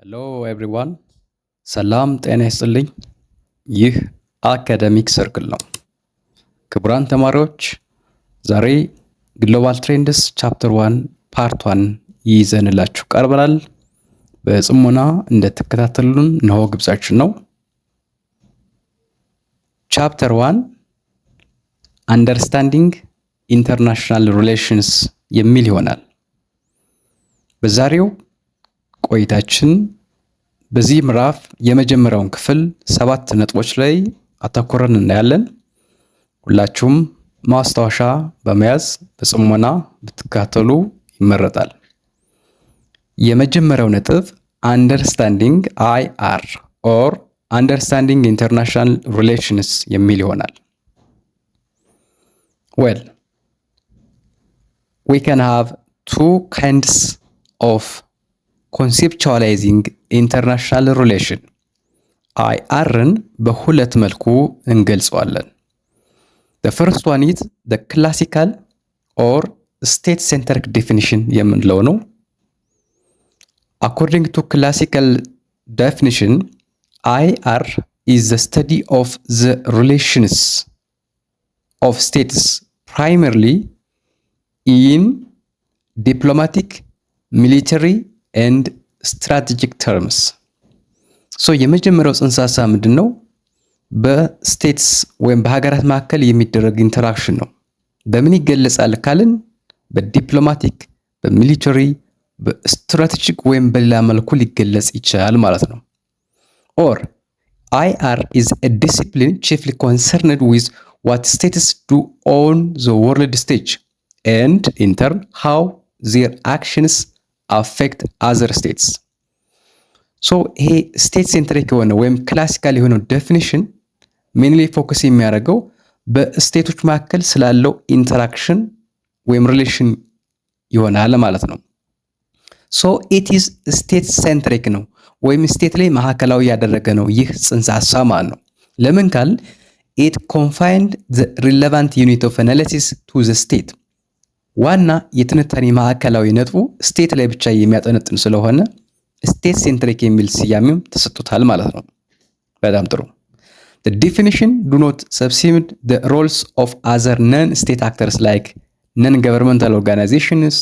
ሄሎ ኤቭሪዋን ሰላም ጤና ይስጥልኝ። ይህ አካዳሚክ ሰርክል ነው። ክቡራን ተማሪዎች ዛሬ ግሎባል ትሬንድስ ቻፕተር 1 ፓርት 1 ይዘንላችሁ ቀርበናል። በጽሞና እንደተከታተሉን ነው ግብጻችን ነው። ቻፕተር 1 አንደርስታንዲንግ ኢንተርናሽናል ሪሌሽንስ የሚል ይሆናል። በዛሬው ቆይታችን በዚህ ምዕራፍ የመጀመሪያውን ክፍል 7 ነጥቦች ላይ አተኩረን እናያለን። ሁላችሁም ማስታወሻ በመያዝ በጽሞና ብትከታተሉ ይመረጣል። የመጀመሪያው ነጥብ አንደርስታንዲንግ IR ኦር አንደርስታንዲንግ ኢንተርናሽናል ሪሌሽንስ የሚል ይሆናል። Well, we can have two kinds of conceptualizing international relation. IRን በሁለት መልኩ እንገልጸዋለን። The first one is the classical or state-centric definition የምንለው ነው። According to classical definition, IR is the study of the relations of states primarily in diplomatic, military and strategic terms. So የመጀመሪያው ጽንሰ ሐሳብ ምንድነው? በስቴትስ ወይም በሀገራት መካከል የሚደረግ ኢንተራክሽን ነው። በምን ይገለጻል ካልን በዲፕሎማቲክ፣ በሚሊተሪ፣ በስትራቴጂክ ወይም በሌላ መልኩ ሊገለጽ ይችላል ማለት ነው። Or IR is a discipline chiefly concerned with what states do on the world stage and in turn how their actions affect other states. So ይሄ ስቴት ሴንትሪክ የሆነ ወይም ክላሲካል የሆነው ዴፊኒሽን ሜንሊ ፎከስ የሚያደርገው በስቴቶች መካከል ስላለው ኢንተራክሽን ወይም ሪሌሽን ይሆናል ማለት ነው። So it is state centric ነው ወይም ስቴት ላይ ማዕከላዊ ያደረገ ነው ይህ ጽንሰ ሐሳብ ማለት ነው። ለምን ካል it confined the relevant unit of analysis to the state. ዋና የትንታኔ ማዕከላዊ ነጥቡ ስቴት ላይ ብቻ የሚያጠነጥን ስለሆነ ስቴት ሴንትሪክ የሚል ስያሜም ተሰጥቶታል ማለት ነው። በጣም ጥሩ። The definition do not subsume the roles of other non-state actors like non-governmental organizations,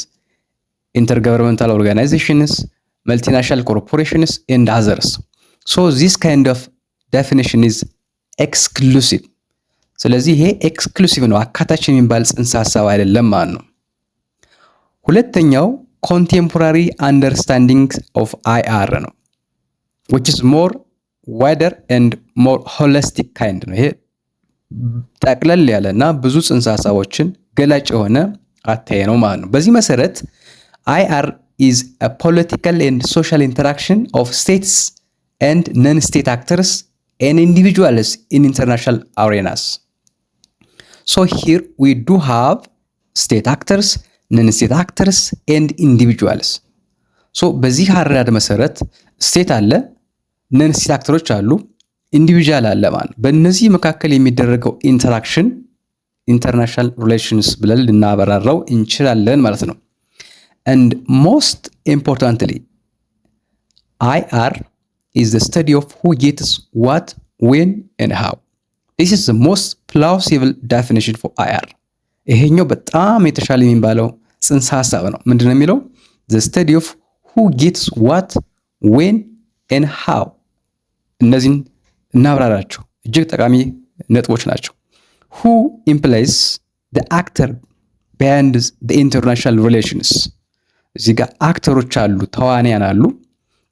intergovernmental organizations, multinational corporations and others. So this kind of definition is exclusive. ስለዚህ ይሄ ኤክስክሉሲቭ ነው፣ አካታች የሚባል ጽንሰ ሐሳብ አይደለም ማለት ነው። ሁለተኛው ኮንቴምፖራሪ አንደርስታንዲንግ ኦፍ IR ነው which is more wider and more holistic kind ነው። ይሄ ጠቅለል ያለና ብዙ ጽንሰ ሐሳቦችን ገላጭ የሆነ አተያይ ነው ማለት ነው። በዚህ መሰረት IR is a political and social interaction of states and non-state actors and individuals in international arenas. So here we do have state actors, non-state actors and individuals. So በዚህ አረዳድ መሰረት ስቴት አለ፣ non-state አክተሮች አሉ፣ ኢንዲቪጁዋል አለ ማለት ነው። በእነዚህ መካከል የሚደረገው ኢንተራክሽን ኢንተርናሽናል ሪሌሽንስ ብለን ልናበራራው እንችላለን ማለት ነው። And most importantly, IR is the study of who gets what, when and how. This is the most plausible definition for IR. ይሄኛው በጣም የተሻለ የሚባለው ጽንሰ ሐሳብ ነው። ምንድነው የሚለው? The study of who gets what, when and how. እነዚህን እናብራራቸው፣ እጅግ ጠቃሚ ነጥቦች ናቸው። Who implies the actor behind the international relations. እዚህ ጋር አክተሮች አሉ፣ ተዋንያን አሉ።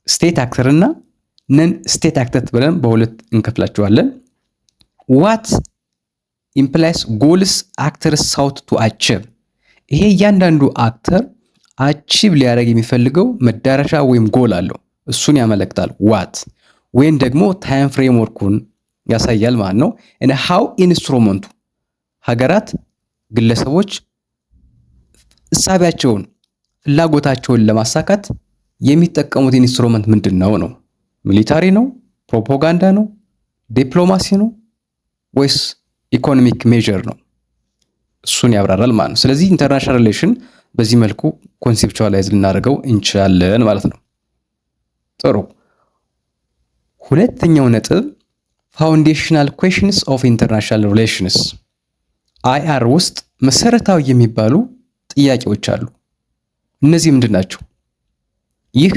ስቴት አክተር እና ነን ስቴት አክተር ብለን በሁለት እንከፍላቸዋለን። What implies goals actors sought to achieve. ይሄ እያንዳንዱ አክተር አቺቭ ሊያደርግ የሚፈልገው መዳረሻ ወይም ጎል አለው፣ እሱን ያመለክታል። What ወይም ደግሞ ታይም ፍሬምወርኩን ያሳያል ማለት ነው። and how ኢንስትሩመንቱ ሀገራት፣ ግለሰቦች እሳቢያቸውን ፍላጎታቸውን ለማሳካት የሚጠቀሙት ኢንስትሩመንት ምንድነው ነው? ሚሊታሪ ነው? ፕሮፓጋንዳ ነው? ዲፕሎማሲ ነው? ወይስ ኢኮኖሚክ ሜጀር ነው? እሱን ያብራራል ማለት ነው። ስለዚህ ኢንተርናሽናል ሪሌሽን በዚህ መልኩ ኮንሴፕቹዋላይዝ ልናደርገው እንችላለን ማለት ነው። ጥሩ ሁለተኛው ነጥብ ፋውንዴሽናል ኩዌሽንስ ኦፍ ኢንተርናሽናል ሪሌሽንስ አይአር ውስጥ መሰረታዊ የሚባሉ ጥያቄዎች አሉ። እነዚህ ምንድን ናቸው? ይህ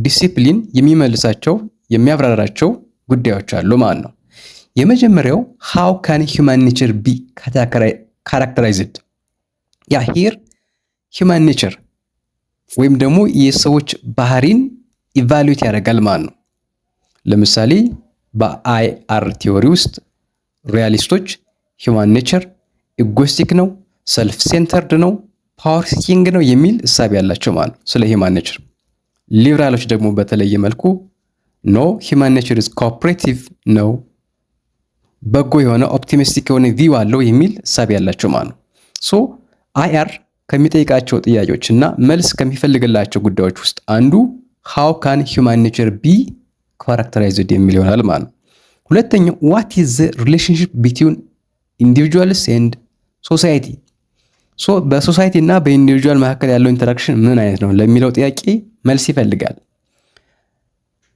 ዲሲፕሊን የሚመልሳቸው የሚያብራራቸው ጉዳዮች አሉ ማለት ነው። የመጀመሪያው ሃው ካን ሂውማን ኔቸር ቢ ካራክተራይዝድ ያ ሂር ሂውማን ኔቸር ወይም ደግሞ የሰዎች ባህሪን ኢቫሉዌት ያደርጋል ማለት ነው። ለምሳሌ በአይአር ቲዮሪ ውስጥ ሪያሊስቶች ሂውማን ኔቸር ኢጎስቲክ ነው፣ ሰልፍ ሴንተርድ ነው፣ ፓወር ሲኪንግ ነው የሚል እሳቤ ያላቸው ማለት ነው ስለ ሂውማን ኔቸር። ሊበራሎች ደግሞ በተለየ መልኩ ኖ ሂውማን ኔቸር ኢዝ ኮኦፕሬቲቭ ነው፣ በጎ የሆነ ኦፕቲሚስቲክ የሆነ ቪው አለው የሚል እሳቤ ያላቸው ማለት ነው። ሶ አይአር ከሚጠይቃቸው ጥያቄዎች እና መልስ ከሚፈልግላቸው ጉዳዮች ውስጥ አንዱ ሃው ካን ሂውማን ኔቸር ቢ ካራክተራይዝድ የሚል ይሆናል ማለት ነው። ሁለተኛው ዋት ኢዝ ዘ ሪሌሽንሺፕ ቢትዊን ኢንዲቪጁዋልስ ኤንድ ሶሳይቲ ሶ በሶሳይቲ እና በኢንዲቪጁዋል መካከል ያለው ኢንተራክሽን ምን አይነት ነው ለሚለው ጥያቄ መልስ ይፈልጋል።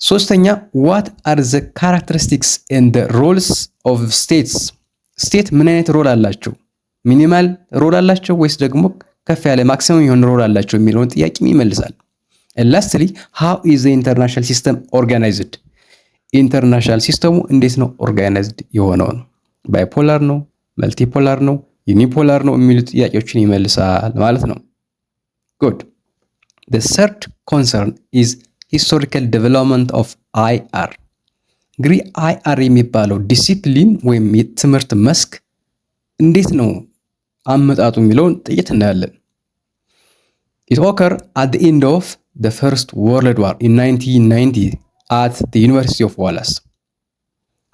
ሶስተኛ ዋት አር ዘ ካራክተሪስቲክስ ኤንድ ሮልስ ኦፍ ስቴትስ ስቴት ምን አይነት ሮል አላቸው፣ ሚኒማል ሮል አላቸው ወይስ ደግሞ ከፍ ያለ ማክሲመም የሆነ ሮል አላቸው የሚለውን ጥያቄም ይመልሳል። ላስትሊ ሃው ኢዝ ዘ ኢንተርናሽናል ሲስተም ኦርጋናይዝድ ኢንተርናሽናል ሲስተሙ እንዴት ነው ኦርጋናይዝድ የሆነው ነው፣ ባይፖላር ነው፣ መልቲፖላር ነው፣ ዩኒፖላር ነው የሚሉ ጥያቄዎችን ይመልሳል ማለት ነው። ጉድ the third concern is historical development of IR እንግዲህ IR የሚባለው ዲሲፕሊን ወይም የትምህርት መስክ እንዴት ነው አመጣጡ የሚለውን ጥቂት እናያለን። It occurred at the end of the First World War in 1990 at the University of Wallace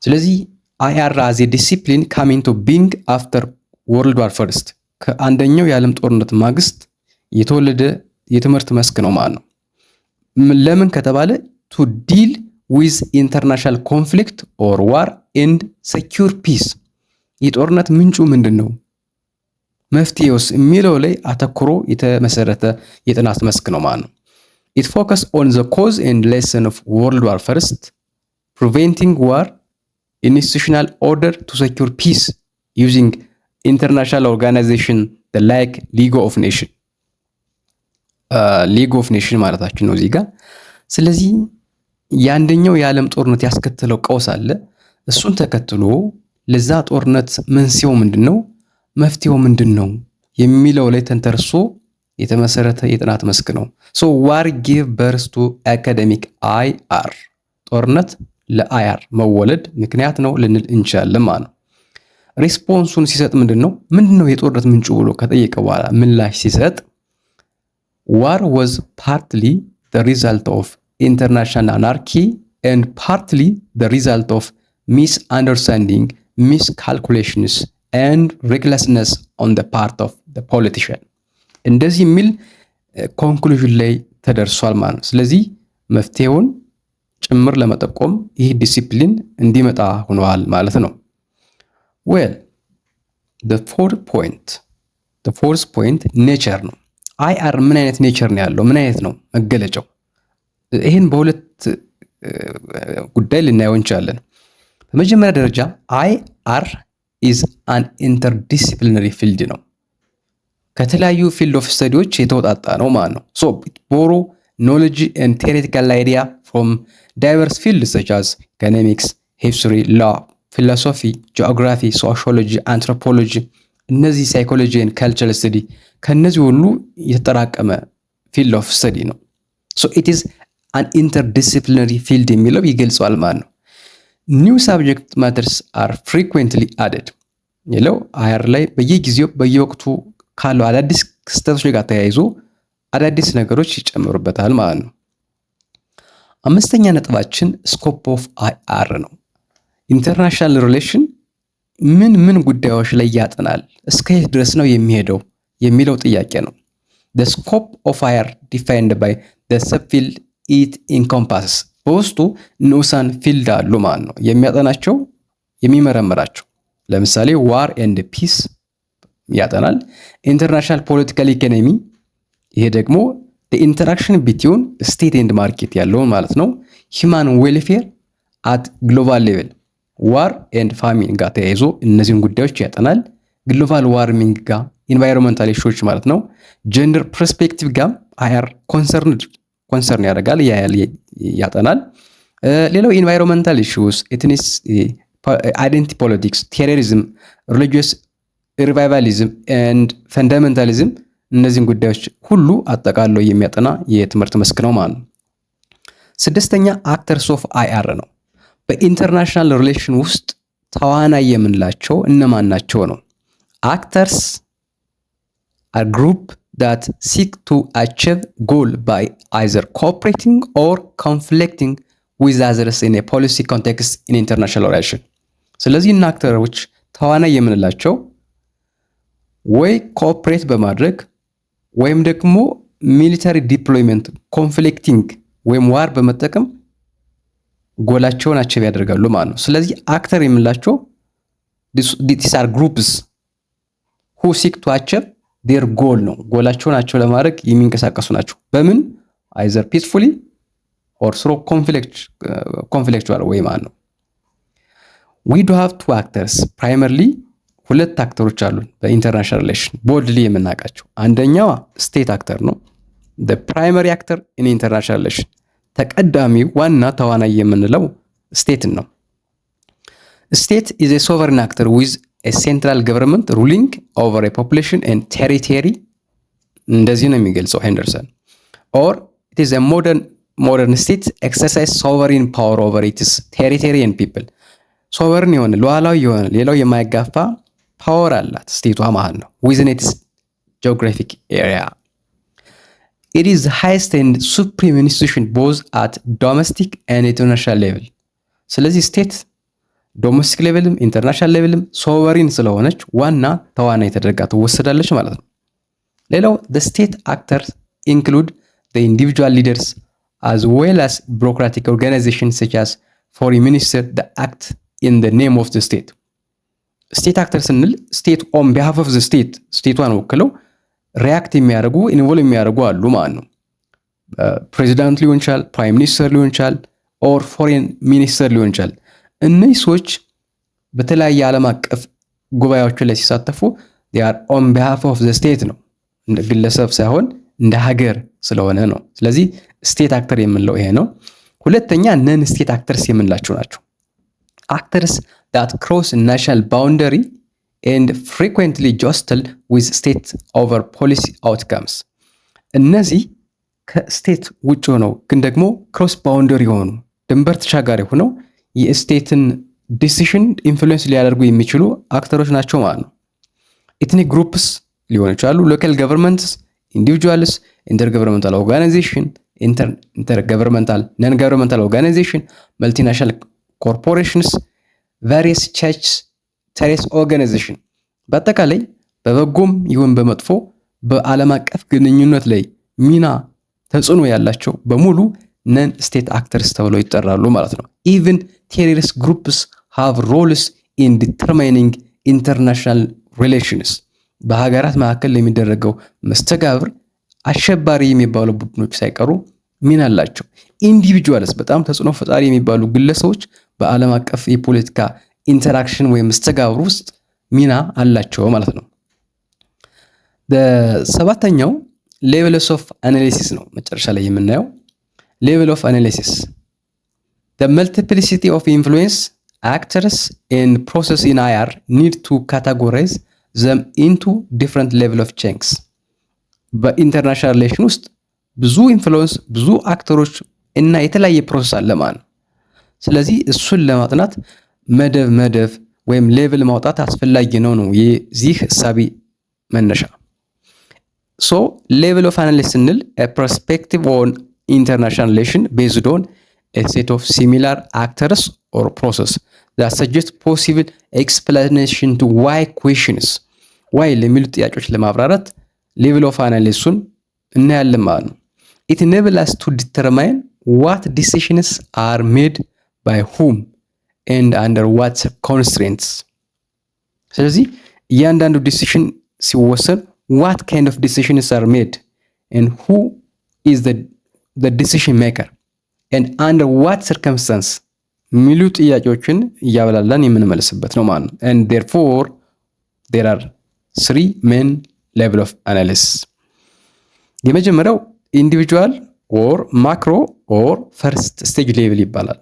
ስለዚህ IR as a discipline came into being after World War First ከአንደኛው የዓለም ጦርነት ማግስት የተወለደ የትምህርት መስክ ነው ማለት ነው። ለምን ከተባለ to deal with international conflict or war and secure peace የጦርነት ምንጩ ምንድነው መፍትሄውስ የሚለው ላይ አተኩሮ የተመሰረተ የጥናት መስክ ነው ማለት ነው። It focused on the cause and lesson of World War First, preventing war, institutional order to secure peace using international organization the like League of Nations League of Nations ማለታችን ነው እዚህ ጋር። ስለዚህ የአንደኛው የዓለም ጦርነት ያስከተለው ቀውስ አለ። እሱን ተከትሎ ለዛ ጦርነት መንስኤው ምንድነው፣ መፍትሄው ምንድነው የሚለው ላይ ተንተርሶ የተመሰረተ የጥናት መስክ ነው። ሶ ዋር ጊቭ በርስ ቱ አካዴሚክ አይአር ጦርነት ለአይአር መወለድ ምክንያት ነው ልንል እንችላለን ማለት ነው። ሪስፖንሱን ሲሰጥ ምንድነው የጦርነት ምንጩ ብሎ ከጠየቀ በኋላ ምላሽ ሲሰጥ war was partly the result of international anarchy and partly the result of misunderstanding, miscalculations and recklessness on the part of the politician እንደዚህ የሚል ኮንክሉዥን ላይ ተደርሷል ማለት ነው። ስለዚህ መፍትሄውን ጭምር ለመጠቆም ይህ ዲሲፕሊን እንዲመጣ ሆኗል ማለት ነው። well the fourth point nature ነው። አይአር ምን አይነት ኔቸር ነው ያለው፣ ምን አይነት ነው መገለጫው? ይህን በሁለት ጉዳይ ልናየው እንችላለን። በመጀመሪያ ደረጃ አይአር is an interdisciplinary field ነው። ከተለያዩ ፊልድ ኦፍ ስተዲዎች የተወጣጣ ነው ማለት ነው። so it borrow knowledge and theoretical idea from diverse fields such as economics, history, law, philosophy, geography, sociology, anthropology እነዚህ ሳይኮሎጂ and cultural study ከነዚህ ሁሉ የተጠራቀመ ፊልድ ኦፍ ስተዲ ነው። so it is an interdisciplinary field የሚለው ይገልጸዋል ማለት ነው። new subject matters are frequently added ይለው አይአር ላይ በየጊዜው በየወቅቱ ካሉ አዳዲስ ክስተቶች ጋር ተያይዞ አዳዲስ ነገሮች ይጨምሩበታል ማለት ነው። አምስተኛ ነጥባችን ስኮፕ ኦፍ አይአር ነው። ኢንተርናሽናል ሪሌሽን ምን ጉዳዮች ላይ ያጠናል፣ እስከ የት ድረስ ነው የሚሄደው የሚለው ጥያቄ ነው። the scope of IR defined by the subfield it encompasses በውስጡ ንዑሳን ፊልድ አሉ ማለት ነው የሚያጠናቸው የሚመረምራቸው። ለምሳሌ ዋር ኤንድ ፒስ ያጠናል። ኢንተርናሽናል ፖለቲካል ኢኮኖሚ ይሄ ደግሞ the interaction between state and market ያለው ማለት ነው። human welfare አት ግሎባል ሌቭል ዋር ኤንድ ፋሚን ጋር ተያይዞ እነዚህን ጉዳዮች ያጠናል። ግሎባል ዋርሚንግ ጋር ኢንቫይሮንመንታል ኢሹዎች ማለት ነው። ጀንደር ፐርስፔክቲቭ ጋር አይአር ኮንሰርን ያደርጋል ያጠናል። ሌላው ኢንቫይሮንመንታል ኢሹስ ኤትኒስ አይደንቲ ፖለቲክስ፣ ቴሮሪዝም፣ ሪሊጂየስ ሪቫይቫሊዝም ኤንድ ፈንዳሜንታሊዝም እነዚህን ጉዳዮች ሁሉ አጠቃሎ የሚያጠና የትምህርት መስክ ነው ማለት ነው። ስድስተኛ አክተርስ ኦፍ አይአር ነው። በኢንተርናሽናል ሪሌሽን ውስጥ ተዋናይ የምንላቸው እነማን ናቸው ነው። አክተርስ አር ግሩፕ that seek to achieve goal by either cooperating or conflicting with others in a policy context in international relation። ስለዚህ እና አክተሮች ተዋናይ የምንላቸው ወይ ኮኦፕሬት በማድረግ ወይም ደግሞ ሚሊታሪ ዲፕሎይመንት ኮንፍሊክቲንግ ወይም ዋር በመጠቀም ጎላቸውን አቺቭ ያደርጋሉ ማለት ነው። ስለዚህ አክተር የምንላቸው these are groups who seek to achieve their goal ነው። ጎላቸውን ለማድረግ የሚንቀሳቀሱ ናቸው። በምን either peacefully or through conflictual way ማለት ነው። we do have two actors primarily ሁለት አክተሮች አሉን በኢንተርናሽናል ሪሌሽን ቦልድሊ የምናውቃቸው። አንደኛዋ ስቴት አክተር ነው the primary actor in international relation ተቀዳሚ ዋና ተዋናይ የምንለው ስቴትን ነው። state is a sovereign actor with a central government ruling over a population and territory እንደዚህ ነው የሚገልጸው ሄንደርሰን። or it is a modern state exercise sovereign power over its territory and people ሶቨርን የሆነ ሉዓላዊ የሆነ ሌላው የማይጋፋ ፓወር አላት ስቴቷ ማለት ነው within its geographic area. It is the highest and supreme institution both at domestic and international level. ስለዚህ ስቴት ዶሜስቲክ ሌቭልም ኢንተርናሽናል ሌቭልም ሶቨሪን ስለሆነች ዋና ተዋናይ ተደርጋ ትወሰዳለች ማለት ነው። ሌላው the state actors include the individual leaders as well as bureaucratic organizations such as foreign minister that act in the name of the state. ስቴት አክተር ስንል ስቴት ኦን ቢሃፍ ኦፍ ዘ ስቴት ስቴቷን ወክለው ሪያክት የሚያደርጉ ኢንቮልቭ የሚያደርጉ አሉ ማለት ነው። ፕሬዚዳንት ሊሆን ይችላል፣ ፕራይም ሚኒስተር ሊሆን ይችላል፣ ኦር ፎሬን ሚኒስተር ሊሆን ይችላል። እነዚህ ሰዎች በተለያየ ዓለም አቀፍ ጉባኤዎች ላይ ሲሳተፉ they are on behalf of the state ነው፣ እንደ ግለሰብ ሳይሆን እንደ ሀገር ስለሆነ ነው። ስለዚህ ስቴት አክተር የምንለው ይሄ ነው። ሁለተኛ ነን ስቴት አክተርስ የምንላቸው ናቸው። actors that cross national boundary and frequently jostle with state over policy outcomes እነዚህ ከስቴት ውጭ ሆነው ግን ደግሞ ክሮስ ባውንደሪ ሆኑ ድንበር ተሻጋሪ ሆነው የስቴትን ዲሲሽን ኢንፍሉዌንስ ሊያደርጉ የሚችሉ አክተሮች ናቸው ማለት ነው። ኤትኒክ ግሩፕስ ሊሆኑ ይችላሉ፣ ሎካል ገቨርንመንትስ፣ ኢንዲቪጁዋልስ፣ ኢንተርገቨርንመንታል ኦርጋናይዜሽን፣ ኢንተርገቨርንመንታል ነን ገቨርንመንታል ኦርጋናይዜሽን፣ መልቲናሽናል ኮርፖሬሽንስ፣ ቫሪየስ ቸርችስ፣ ቴሬስ ኦርጋናይዜሽን በአጠቃላይ በበጎም ይሁን በመጥፎ በዓለም አቀፍ ግንኙነት ላይ ሚና ተጽዕኖ ያላቸው በሙሉ ነን ስቴት አክተርስ ተብለው ይጠራሉ ማለት ነው። ኢቭን ቴሮሪስት ግሩፕስ ሃቭ ሮልስ ኢን ዲተርማይኒንግ ኢንተርናሽናል ሪሌሽንስ በሀገራት መካከል የሚደረገው መስተጋብር አሸባሪ የሚባሉ ቡድኖች ሳይቀሩ ሚና አላቸው። ኢንዲቪጁዋልስ በጣም ተጽዕኖ ፈጣሪ የሚባሉ ግለሰቦች በዓለም አቀፍ የፖለቲካ ኢንተራክሽን ወይም መስተጋብር ውስጥ ሚና አላቸው ማለት ነው። ሰባተኛው ሌቨልስ ኦፍ አናሊሲስ ነው መጨረሻ ላይ የምናየው። ሌቨል ኦፍ አናሊሲስ the multiplicity of influence actors and process in IR need to categorize them into different level of chunks በኢንተርናሽናል ሪሌሽን ውስጥ ብዙ ኢንፍሉዌንስ ብዙ አክተሮች እና የተለያየ ፕሮሰስ አለ ማለት ነው። ስለዚህ እሱን ለማጥናት መደብ ወይም ሌቭል ማውጣት አስፈላጊ ነው የዚህ ሐሳቢ መነሻ። so level of analysis ስንል a perspective on international relation based on a set of similar actors or process that suggest possible explanation to why questions why ለሚሉ ጥያቄዎች ለማብራራት level of analysis እናያለን ማለት ነው። it enables us to determine what decisions are made by whom and under what constraints ስለዚህ እያንዳንዱ ዲሲሽን ሲወሰን what kind of decisions are made and who is the decision maker and under what circumstance የሚሉ ጥያቄዎችን እያበላላን የምንመልስበት ነው ማለት ነው። and therefore there are three main level of analysis። የመጀመሪያው ኢንዲቪጁዋል or macro or first stage level ይባላል።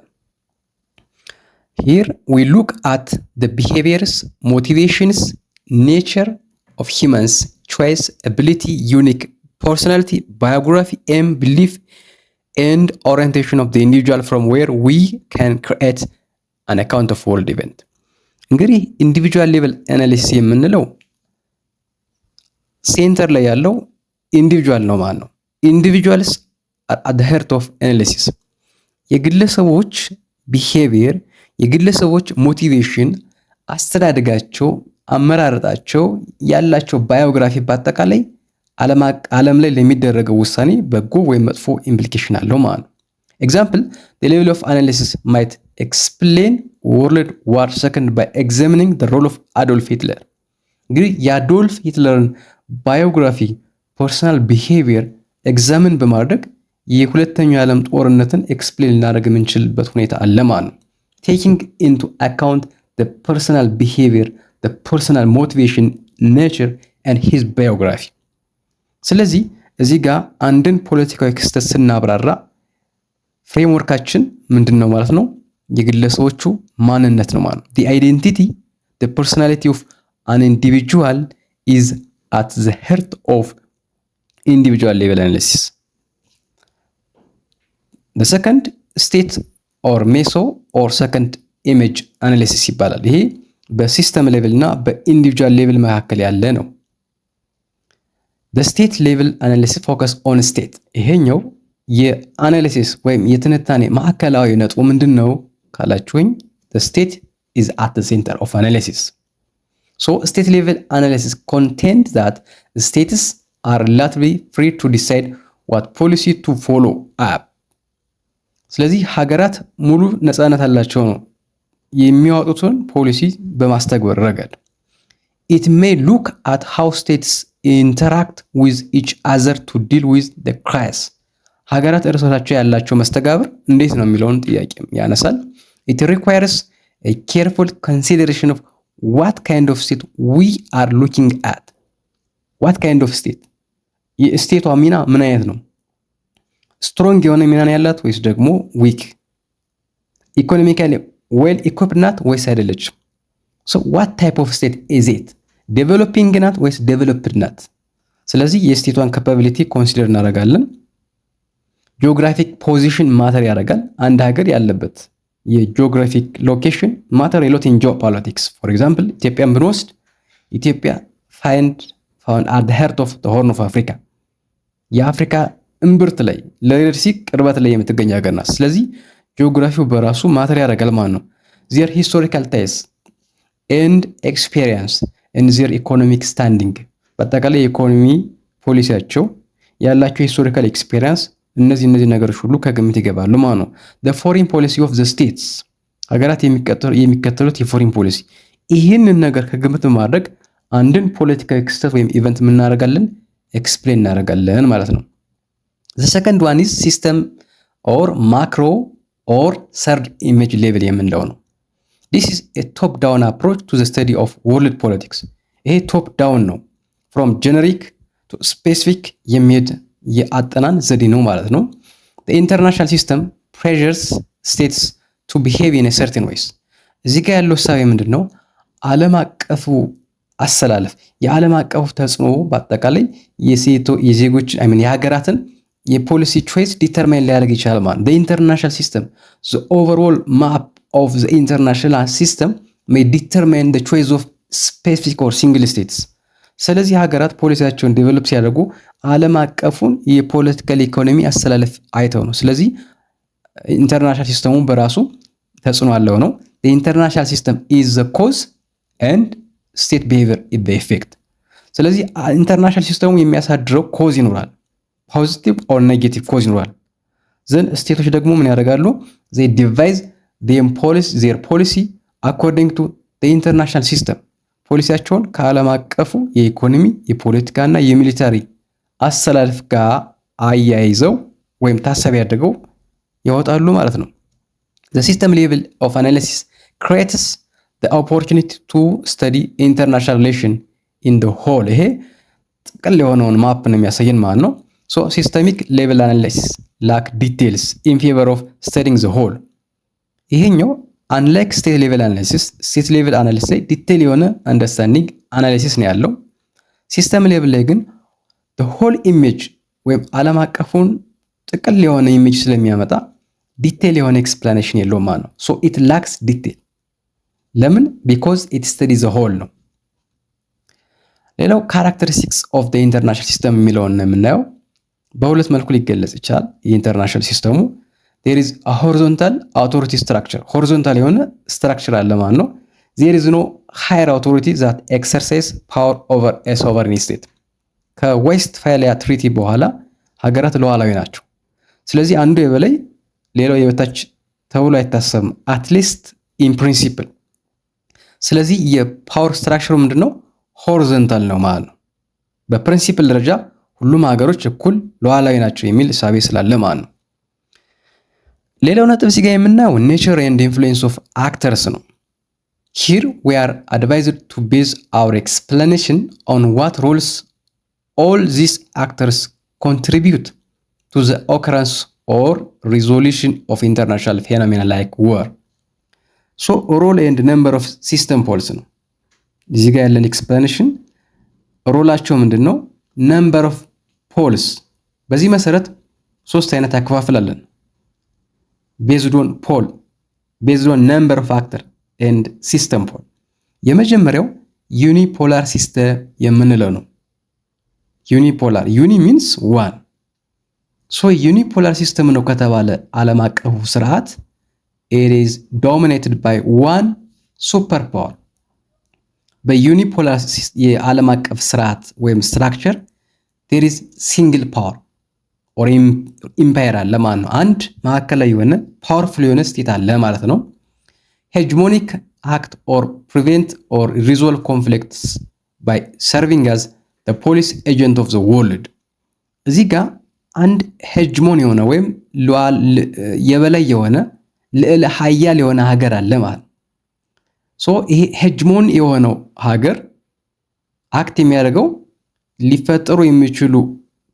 here we look at the behaviors, motivations, nature of humans, choice, ability, unique personality, biography, aim, belief and orientation of the individual from where we can create an account of world event። እንግዲህ ኢንዲቪጁዋል ሌቨል አናሊሲስ የምንለው ሴንተር ላይ ያለው ኢንዲቪጁዋል ነው ማለት ነው። ኢንዲቪጁዋልስ አር አት ዘ ሄርት ኦፍ አናሊሲስ። የግለሰቦች ቢሄቪየር፣ የግለሰቦች ሞቲቬሽን፣ አስተዳደጋቸው፣ አመራረጣቸው፣ ያላቸው ባዮግራፊ በአጠቃላይ ዓለም ላይ ለሚደረገው ውሳኔ በጎ ወይም መጥፎ ኢምፕሊኬሽን አለው ማለት ነው። ኤግዛምፕል the level of analysis might explain World War II by examining the role of Adolf Hitler። እንግዲህ የአዶልፍ ሂትለርን ባዮግራፊ፣ ፐርሰናል ቢሄቪየር ኤግዛምን በማድረግ የሁለተኛው የዓለም ጦርነትን ኤክስፕሌን ልናደርግ የምንችልበት ሁኔታ አለ ማለት ነው። taking into account the personal behavior, the personal motivation, nature and his biography። ስለዚህ እዚህ ጋር አንድን ፖለቲካዊ ክስተት ስናብራራ ፍሬምወርካችን ምንድን ነው ማለት ነው? የግለሰቦቹ ማንነት ነው ማለት ነው። the identity, the personality of an individual is at the heart of individual level analysis። the second state or meso or second image analysis ይባላል። ይሄ በሲስተም ሌቭል እና በኢንዲቪጁዋል ሌቭል መካከል ያለ ነው። the state level analysis focus on state። ይሄኛው የአናሊሲስ ወይም የትንታኔ ማዕከላዊ ነጥቡ ምንድነው ካላችሁኝ the state is at the center of analysis። so state level analysis contends that states are relatively free to decide what policy to follow up። ስለዚህ ሀገራት ሙሉ ነፃነት አላቸው ነው የሚያወጡትን ፖሊሲ በማስተግበር ረገድ። it may look at how states interact with each other to deal with the crisis። ሀገራት እርሳቸው ያላቸው መስተጋብር እንዴት ነው የሚለውን ጥያቄ ያነሳል። it requires a careful consideration of what kind of state we are looking at። what kind of state የስቴቷ ሚና ምን አይነት ነው? ስትሮንግ የሆነ ሚና ያላት ወይስ ደግሞ ዊክ? ኢኮኖሚካሊ ዌል ኢኩፕድ ናት ወይስ አይደለችም? so what type of state is it? ዴቨሎፒንግ ናት ወይስ ዴቨሎፕድ ናት? ስለዚህ የስቴቷን ካፓቢሊቲ ኮንሲደር እናደርጋለን። ጂኦግራፊክ ፖዚሽን ማተር ያደርጋል። አንድ ሀገር ያለበት የጂኦግራፊክ ሎኬሽን ማተር የሎት ኢን ጂኦፖለቲክስ። ፎር ኤግዛምፕል ኢትዮጵያን ብንወስድ ኢትዮጵያ ፋውንድ at the heart of the horn of Africa። የአፍሪካ እምብርት ላይ ለሬድ ሲ ቅርበት ላይ የምትገኝ ሀገር ናት። ስለዚህ ጂኦግራፊው በራሱ ማተር ያደርጋል ማለት ነው። their historical ties and experience and their economic standing። በአጠቃላይ የኢኮኖሚ ፖሊሲያቸው ያላቸው ሂስቶሪካል ኤክስፒሪየንስ እነዚህ ነገሮች ሁሉ ከግምት ይገባሉ ማለት ነው። the foreign policy of the states ሀገራት የሚከተሉት የፎሪን ፖሊሲ ይህንን ነገር ከግምት በማድረግ አንድን ፖለቲካዊ ክስተት ወይም ኢቨንት ምን እናደርጋለን? ኤክስፕሌን እናደርጋለን ማለት ነው። the second one is system or macro or third image level የምንለው ነው። this is a top down approach to the study of world politics። ይሄ ቶፕ ዳውን ነው። from generic to specific የሚሄድ የአጠናን ዘዴ ነው ማለት ነው። the international system pressures states to behave in a certain ways። እዚህ ጋር ያለው ሐሳብ ምንድነው? ዓለም አቀፉ አሰላለፍ የዓለም አቀፉ ተጽዕኖ በአጠቃላይ የዜጎች የሀገራትን የፖሊሲ ቾይስ ዲተርማይን ሊያደርግ ይችላል ማለት ነው። the international system, the overall map of the international system may determine the choice of specific or single states። ስለዚህ ሀገራት ፖሊሲያቸውን ዴቨሎፕ ሲያደርጉ ዓለም አቀፉን የፖለቲካል ኢኮኖሚ አሰላለፍ አይተው ነው። ስለዚህ ኢንተርናሽናል ሲስተሙ በራሱ ተጽዕኖ አለው ነው። the international system is the cause and state behavior is the effect። ስለዚህ ኢንተርናሽናል ሲስተሙ የሚያሳድረው ኮዝ ይኖራል፣ ፖዚቲቭ ኦር ኔጌቲቭ ኮዝ ይኖራል። ዘን ስቴቶች ደግሞ ምን ያደርጋሉ? they devise their policy according to the international system። ፖሊሲያቸውን ከዓለም አቀፉ የኢኮኖሚ የፖለቲካና የሚሊታሪ አሰላለፍ ጋር አያይዘው ወይም ታሳቢ ያደርገው ያወጣሉ ማለት ነው። the system level of analysis creates the opportunity to study international relation in the whole። ይሄ ጥቅል የሆነውን ማፕ ነው የሚያሳየን ማለት ነው። so systemic level analysis lack details in favor of studying the whole። ይሄኛው unlike state level analysis state level analysis ላይ ዲቴል የሆነ አንደርስታንዲንግ አናሊሲስ ነው ያለው። ሲስተም ሌቭል ላይ ግን the whole image ወይም ዓለም አቀፉን ጥቅል የሆነ ኢሜጅ ስለሚያመጣ ዲቴል የሆነ ኤክስፕላኔሽን የለውም ማለት ነው። so it lacks detail ለምን because it studies the whole ነው። ሌላው characteristics of the international system የሚለውን ነው የምናየው። በሁለት መልኩ ሊገለጽ ይችላል የኢንተርናሽናል ሲስተሙ። there is a horizontal authority structure horizontal የሆነ ስትራክቸር አለ ማለት ነው። there is no higher authority that exercise power over a sovereign state። ከዌስትፋሊያ ትሪቲ በኋላ ሀገራት ሉዓላዊ ናቸው። ስለዚህ አንዱ የበላይ ሌላው የበታች ተብሎ አይታሰብም at least in principle። ስለዚህ የፓወር ስትራክቸሩ ምንድነው? ሆሪዞንታል ነው ማለት ነው። በፕሪንሲፕል ደረጃ ሁሉም ሀገሮች እኩል ሉዓላዊ ናቸው የሚል እሳቤ ስላለ ማለት ነው። ሌላው ነጥብ ሲጋ የምናየው nature and influence of actors ነው። here we are advised to base our explanation on what roles all these actors contribute to the occurrence or resolution of international phenomena like war. so role and number of system poles ነው እዚህ ጋር ያለን ኤክስፕላኔሽን። ሮላቸው ምንድነው? number of poles። በዚህ መሰረት ሶስት አይነት አከፋፍላለን based on pole, based on number of actor and system pole። የመጀመሪያው ዩኒፖላር ሲስተም የምንለው ነው። ዩኒፖላር ዩኒ means one። so ዩኒፖላር ሲስተም ነው ከተባለ ዓለም አቀፉ ስርዓት it is dominated by one super power። በዩኒፖላር የዓለም አቀፍ ስርዓት ወይም ስትራክቸር there is single power or empire አለ ማለት ነው። አንድ ማዕከላዊ የሆነ ፓወርፉል የሆነ ስቴት አለ ማለት ነው። hegemonic act or prevent or resolve conflicts by serving as the police agent of the world። እዚህ ጋር አንድ ሄጅሞን የሆነ ወይም የበላይ የሆነ ልዕለ ኃያል የሆነ ሀገር አለ ማለት ነው። ሶ ይሄ ሄጅሞን የሆነው ሀገር አክት የሚያደርገው ሊፈጠሩ የሚችሉ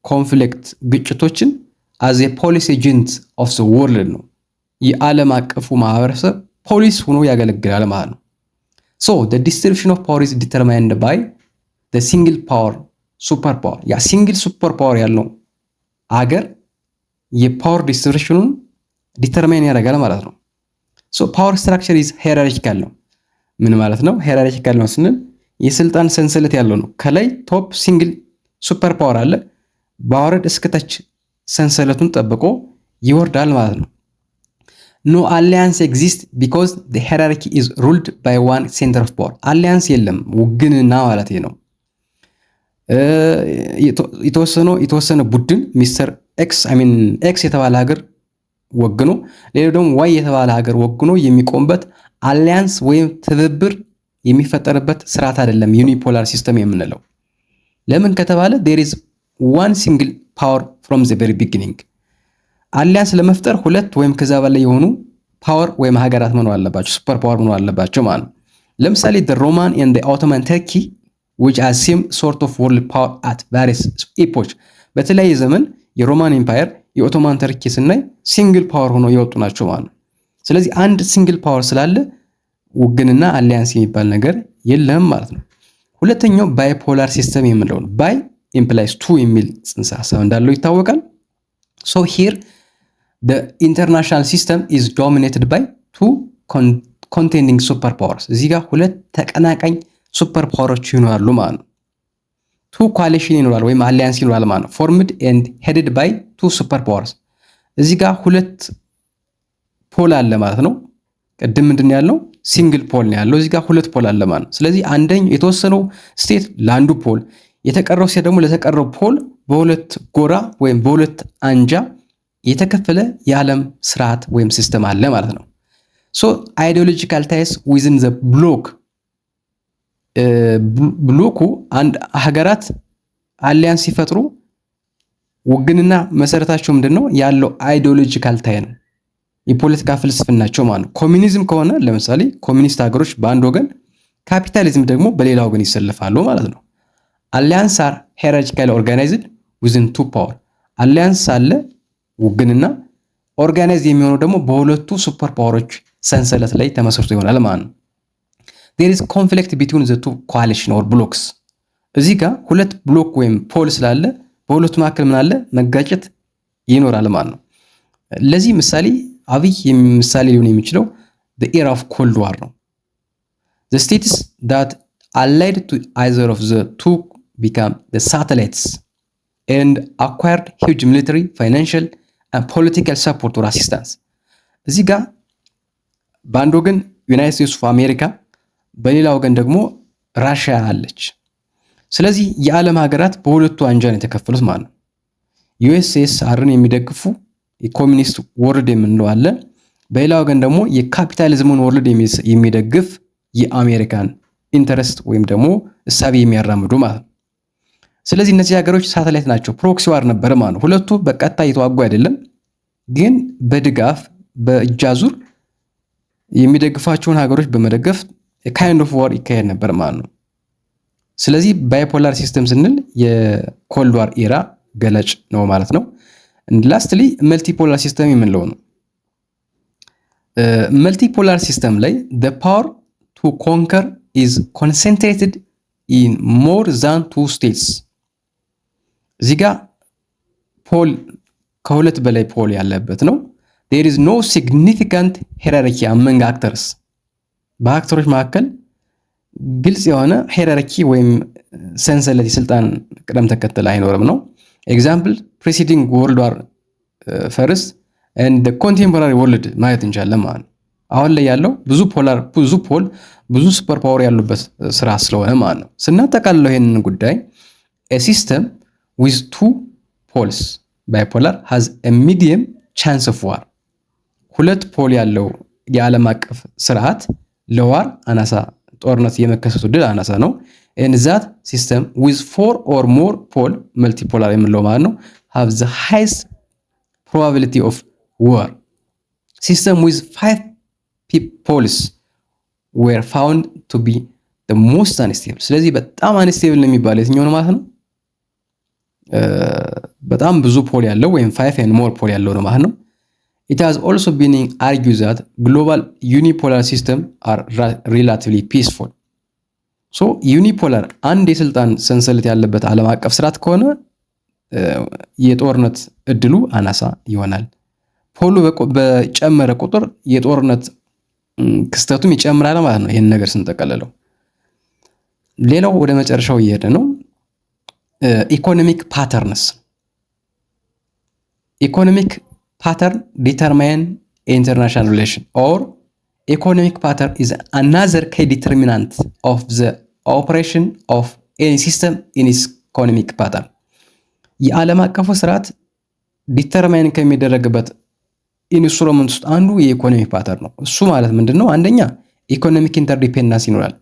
ኮንፍሊክት ግጭቶችን as a police agent of the world ነው። የዓለም አቀፉ ማህበረሰብ ፖሊስ ሆኖ ያገለግላል ማለት ነው። so the distribution of power is determined by the single power super power። ያ ሲንግል ሱፐር ፓወር ያለው ሀገር የፓወር ዲስትሪቢዩሽኑን ዲተርማይን ያደርጋል ማለት ነው። so power structure is hierarchical ነው። ምን ማለት ነው? hierarchical ነው ስንል የስልጣን ሰንሰለት ያለው ነው። ከላይ ቶፕ ሲንግል ሱፐር ፓወር አለ፣ ባወረድ እስከታች ሰንሰለቱን ጠብቆ ይወርዳል ማለት ነው። no alliance exists because the hierarchy is ruled by one center of power። አሊያንስ የለም ውግንና ማለት ነው። የተወሰነ ቡድን ሚስተር ኤክስ ኤክስ የተባለ ሀገር ወግኖ ሌላው ደግሞ ዋይ የተባለ ሀገር ወግኖ የሚቆምበት አሊያንስ ወይም ትብብር የሚፈጠርበት ስርዓት አይደለም ዩኒፖላር ሲስተም የምንለው። ለምን ከተባለ there is one single power from the very beginning። አሊያንስ ለመፍጠር ሁለት ወይም ከዛ በላይ የሆኑ ፓወር ወይም ሀገራት መኖር አለባቸው፣ ሱፐር ፓወር መኖር አለባቸው ማለት ነው። ለምሳሌ the Roman and the Ottoman Turkey which are same sort of world power at various epochs። በተለያየ ዘመን የሮማን ኤምፓየር የኦቶማን ተርኪ ስናይ ሲንግል ፓወር ሆኖ የወጡ ናቸው ማለት ነው። ስለዚህ አንድ ሲንግል ፓወር ስላለ ውግንና አሊያንስ የሚባል ነገር የለም ማለት ነው። ሁለተኛው ባይፖላር ሲስተም የምንለው ነው። ባይ implies two የሚል ጽንሰ ሐሳብ እንዳለው ይታወቃል። so here the international system is dominated by two contending super powers። እዚህ ጋር ሁለት ተቀናቃኝ ሱፐር ፓወሮች ይኖራሉ ማለት ነው። two coalition ይኖራል ወይም አሊያንስ ይኖራል ማለት ነው። formed and headed by two super powers። እዚህ ጋር ሁለት ፖል አለ ማለት ነው። ቀደም ምንድን ያለው ሲንግል ፖል ነው ያለው፣ እዚህ ጋር ሁለት ፖል አለ ማለት ነው። ስለዚህ አንደኛው የተወሰነው ስቴት ለአንዱ ፖል፣ የተቀረው ስቴት ደግሞ ለተቀረው ፖል በሁለት ጎራ ወይም በሁለት አንጃ የተከፈለ የዓለም ስርዓት ወይም ሲስተም አለ ማለት ነው። so ideological ties within the block ብሎኩ አንድ ሀገራት አሊያንስ ሲፈጥሩ ውግንና መሰረታቸው ምንድነው? ያለው አይዲዮሎጂካል ታይ ነው። የፖለቲካ ፍልስፍናቸው ማለት ነው። ኮሚኒዝም ከሆነ ለምሳሌ ኮሚኒስት ሀገሮች በአንድ ወገን፣ ካፒታሊዝም ደግሞ በሌላ ወገን ይሰልፋሉ ማለት ነው። አሊያንስ አር ሄራርኪካሊ ኦርጋናይዝድ ዊዝን ቱ ፓወር። አሊያንስ አለ ውግንና፣ ኦርጋናይዝ የሚሆነው ደግሞ በሁለቱ ሱፐር ፓወሮች ሰንሰለት ላይ ተመስርቶ ይሆናል ማለት ነው። there is conflict between the two coalition or blocks። እዚህ ጋር ሁለት ብሎክ ወይም ፖል ስላለ በሁለቱ መካከል ምን አለ? መጋጨት ይኖራል ማለት ነው። ለዚህ ምሳሌ አብይ ምሳሌ ሊሆን የሚችለው the era of cold war ነው። the states that allied to either of the two become the satellites and acquired huge military, financial and political support or assistance። እዚህ ጋር በአንድ ወገን ዩናይትድ ስቴትስ ኦፍ አሜሪካ፣ በሌላ ወገን ደግሞ ራሽያ አለች። ስለዚህ የዓለም ሀገራት በሁለቱ አንጃ ነው የተከፈሉት ማለት ነው። ዩኤስኤስአርን የሚደግፉ የኮሚኒስት ወርልድ የምንለው አለ። በሌላ ወገን ደግሞ የካፒታሊዝሙን ወርልድ የሚደግፍ የአሜሪካን ኢንተረስት ወይም ደግሞ እሳቤ የሚያራምዱ ማለት ነው። ስለዚህ እነዚህ ሀገሮች ሳተላይት ናቸው። ፕሮክሲ ዋር ነበር ማለት ነው። ሁለቱ በቀጥታ እየተዋጉ አይደለም፣ ግን በድጋፍ በእጃዙር የሚደግፋቸውን ሀገሮች በመደገፍ ካይንድ ኦፍ ዋር ይካሄድ ነበር ማለት ነው። ስለዚህ ባይፖላር ሲስተም ስንል የኮልድ ዋር ኤራ ገላጭ ነው ማለት ነው። ላስትሊ መልቲፖላር ሲስተም የምንለው ነው። መልቲፖላር ሲስተም ላይ the power to conquer is concentrated in more than two states። እዚህ ጋር ፖል ከሁለት በላይ ፖል ያለበት ነው። there is no significant hierarchy among actors። በአክተሮች መካከል ግልጽ የሆነ ሄራርኪ ወይም ሰንሰለት የስልጣን ቅደም ተከተል አይኖርም ነው። ኤግዛምፕል ፕሬሲዲንግ ወርልድ ዋር ፈርስት ኤንድ ኮንቴምፖራሪ ወርልድ ማየት እንችላለን ማለት ነው። አሁን ላይ ያለው ብዙ ፖል ብዙ ሱፐር ፓወር ያሉበት ስራ ስለሆነ ማለት ነው። ስናጠቃልለው ይሄንን ጉዳይ a system with two poles bipolar has a medium chance of war። ሁለት ፖል ያለው የዓለም አቀፍ ስርዓት ለዋር አናሳ ጦርነት የመከሰቱ ድል አናሳ ነው። and that system with four or more pole multipolar የምንለው ማለት ነው have the highest probability of war። system with five poles were found to be the most unstable። ስለዚህ በጣም unstable የሚባለው የትኛው ነው ማለት ነው? በጣም ብዙ ፖል ያለው ወይም 5 and more ፖል ያለው ነው ማለት ነው። It has also been argued that global unipolar systems are relatively peaceful። so unipolar አንድ የስልጣን ሰንሰለት ያለበት ዓለም አቀፍ ስርዓት ከሆነ የጦርነት እድሉ አናሳ ይሆናል። ፖሉ በጨመረ ቁጥር የጦርነት ክስተቱም ይጨምራል ማለት ነው። ይሄን ነገር ስንጠቀለለው ሌላው ወደ መጨረሻው እየሄደ ነው። ኢኮኖሚክ ፓተርንስ። ኢኮኖሚክ pattern determine international relation or economic pattern is another key determinant of the operation of any system in its economic pattern። የዓለም አቀፉ ስርዓት ዲተርማይን ከሚደረግበት ኢንስትሩመንት ውስጥ አንዱ የኢኮኖሚክ ፓተርን ነው። እሱ ማለት ምንድነው? አንደኛ ኢኮኖሚክ ኢንተርዲፔንደንስ ይኖራል።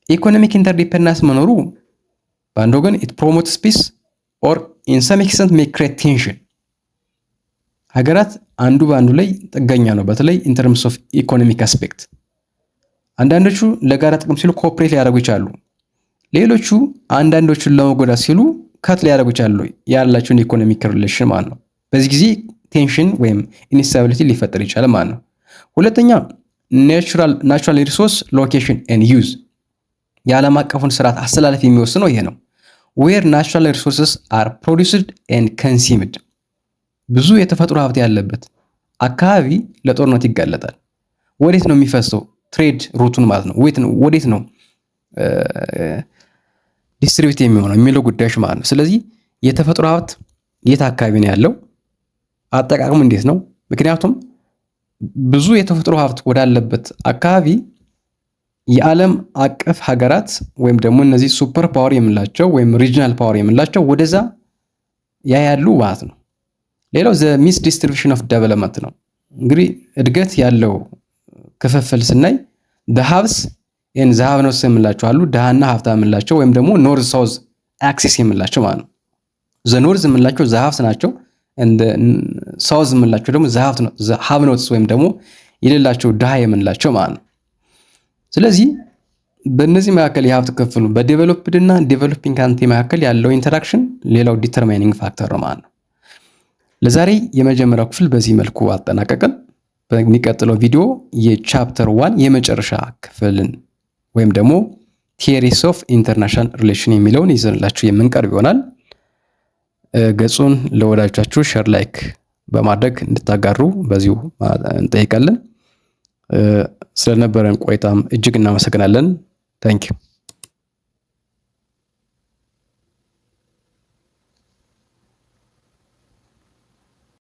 ኢኮኖሚክ ኢንተርዲፔንደንስ መኖሩ በአንድ ወገን it promotes peace or in some extent may create tension። ሀገራት አንዱ በአንዱ ላይ ጥገኛ ነው፣ በተለይ in terms of economic aspect። አንዳንዶቹ ለጋራ ጥቅም ሲሉ ኮኦፕሬት ሊያደርጉ ይችላሉ። ሌሎቹ አንዳንዶቹን ለመጎዳት ሲሉ ከት ሊያደርጉ ይችላሉ ያላቸውን ኢኮኖሚክ ሪሌሽን ማለት ነው። በዚህ ጊዜ ቴንሽን ወይም ኢንስታቢሊቲ ሊፈጠር ይችላል ማለት ነው። ሁለተኛ ናቹራል ሪሶርስ ሎኬሽን ኤንድ ዩዝ። የዓለም አቀፉን ስርዓት አስተላለፍ የሚወስነው ይሄ ነው። where natural resources are produced and consumed። ብዙ የተፈጥሮ ሀብት ያለበት አካባቢ ለጦርነት ይጋለጣል። ወዴት ነው የሚፈሰው? ትሬድ ሩቱን ማለት ነው። ወዴት ነው ዲስትሪቢዩት የሚሆነው የሚለው ጉዳዮች ማለት ነው። ስለዚህ የተፈጥሮ ሀብት የት አካባቢ ነው ያለው? አጠቃቀሙ እንዴት ነው? ምክንያቱም ብዙ የተፈጥሮ ሀብት ወዳለበት አካባቢ የዓለም አቀፍ ሀገራት ወይም ደግሞ እነዚህ ሱፐር ፓወር የምንላቸው ወይም ሪጂናል ፓወር የምንላቸው ወደዛ ያያሉ ማለት ነው። ሌላው ዘ ሚስ ዲስትሪቢዩሽን ኦፍ ዴቨሎፕመንት ነው። እንግዲህ እድገት ያለው ክፍፍል ስናይ the haves and the have-nots የምንላቸው አሉ። ደሃና ሀብታም የምንላቸው ወይም ደግሞ ኖርዝ ሳውዝ አክሲስ የምንላቸው ማለት ነው። ዘ ኖርዝ የምንላቸው the haves ናቸው እንደ ሳውዝ የምንላቸው ደግሞ ሃቭ ኖትስ ወይም ደግሞ የሌላቸው ድሃ የምንላቸው ማለት ነው። ስለዚህ በእነዚህ መካከል የሀብት ክፍሉ በዴቨሎፕድ እና ዴቨሎፒንግ ካንትሪ መካከል ያለው ኢንተራክሽን ሌላው ዲተርማይኒንግ ፋክተር ነው ማለት ነው። ለዛሬ የመጀመሪያው ክፍል በዚህ መልኩ አጠናቀቅን። በሚቀጥለው ቪዲዮ የቻፕተር 1 የመጨረሻ ክፍልን ወይም ደግሞ ቲዮሪስ ኦፍ ኢንተርናሽናል ሪሌሽን የሚለውን ይዘንላችሁ የምንቀርብ ይሆናል። ገጹን ለወዳጆቻችሁ ሼር ላይክ በማድረግ እንድታጋሩ በዚሁ እንጠይቃለን። ስለነበረን ቆይታም እጅግ እናመሰግናለን። ታንኪዩ